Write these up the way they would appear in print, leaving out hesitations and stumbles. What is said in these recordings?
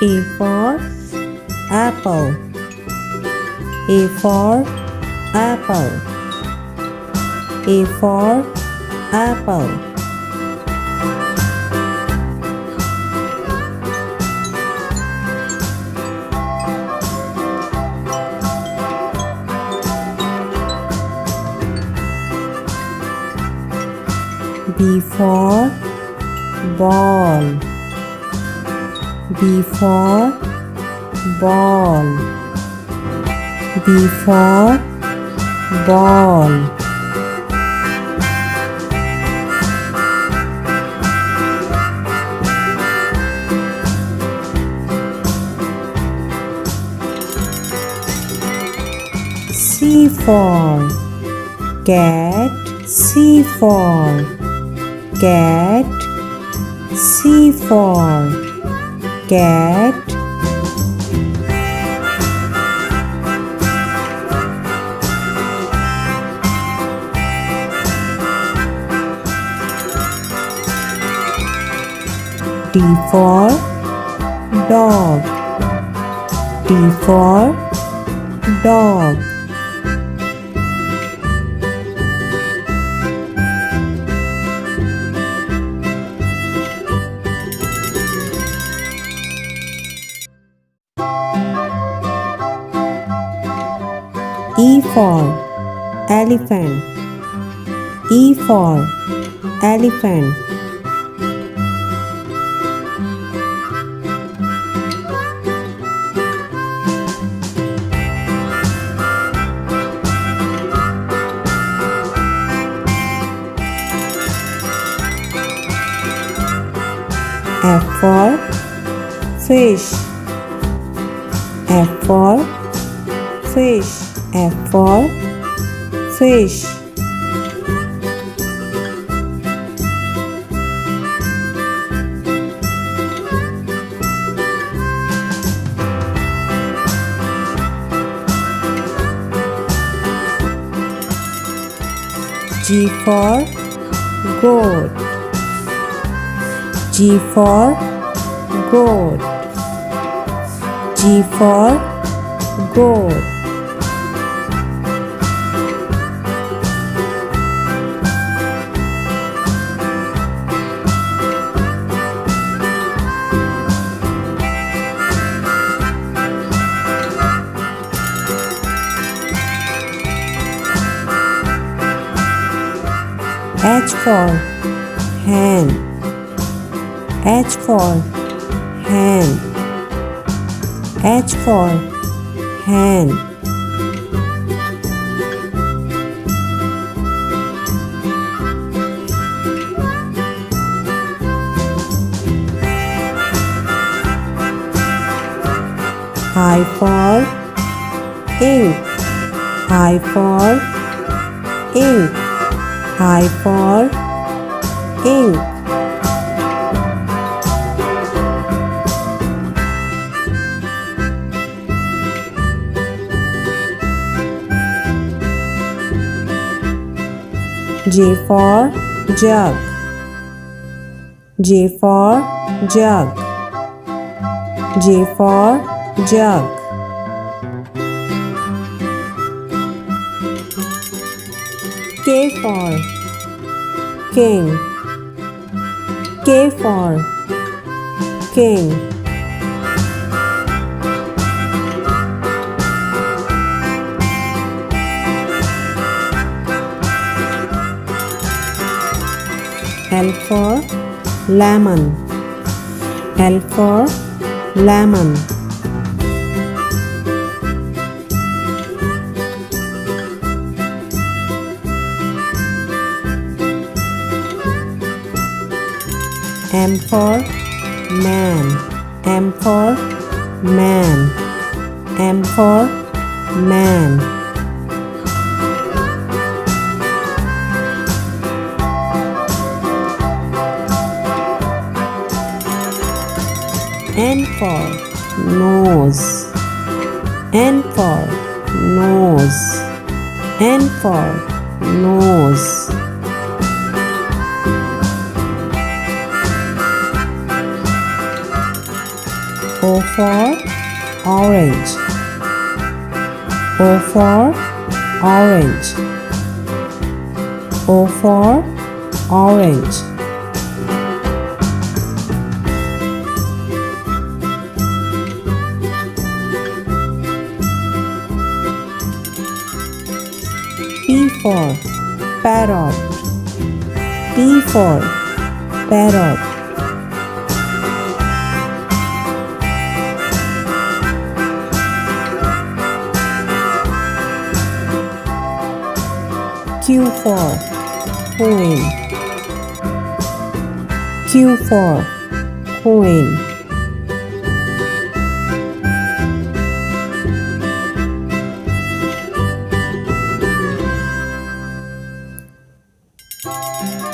A for apple. A for apple. A for apple. B for ball. B for ball. B for ball. C for cat. C for cat. C for cat. D for dog. D for dog. E for elephant. E for elephant. F for fish. F for fish. F for fish. G for goat. G for goat. G for goat. H for hain. H for hain. H for hain. I for ink. I for ink. I for ink. J for jug. J for jug. J for jug. K for king. K for king. L for lemon. L for lemon. M for man. M for man. M for man. N for nose. N for nose. N for nose. O for orange. O for orange. O for orange. P for parrot. P for parrot. Q for queen. Q for queen.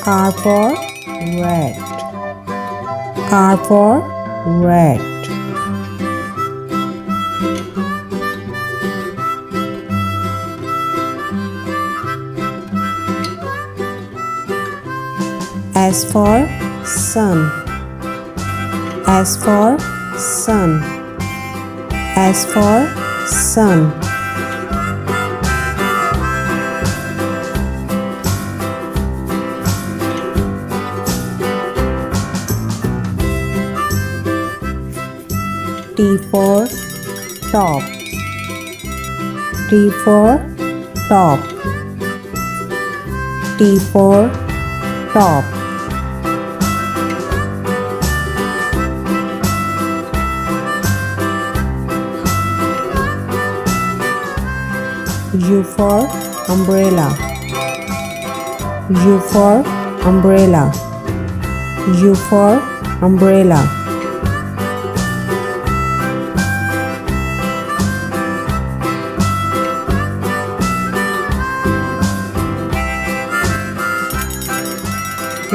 R for rat. R for rat. S for sun. S for sun. S for sun. T for top. T for top. T for top. U for umbrella. U for umbrella. U for umbrella.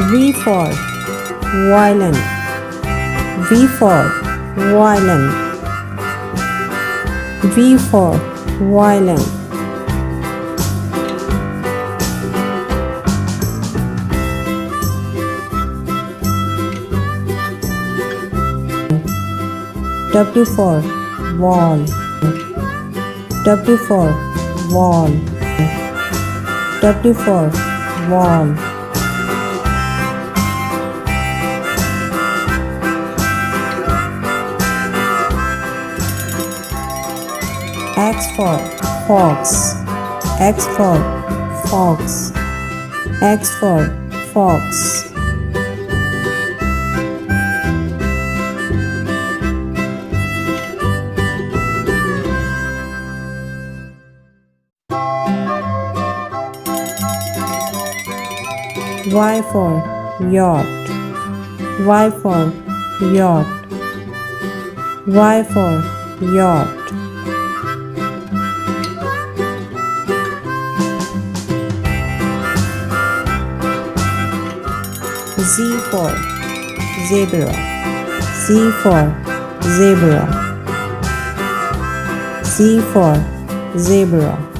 V for violin. V for violin. V for violin. W for wall. W for wall. W for wall. X for fox. X for fox. X for fox. Y for yacht. Y for yacht. Y for yacht. Z for zebra. Z for zebra. Z for zebra.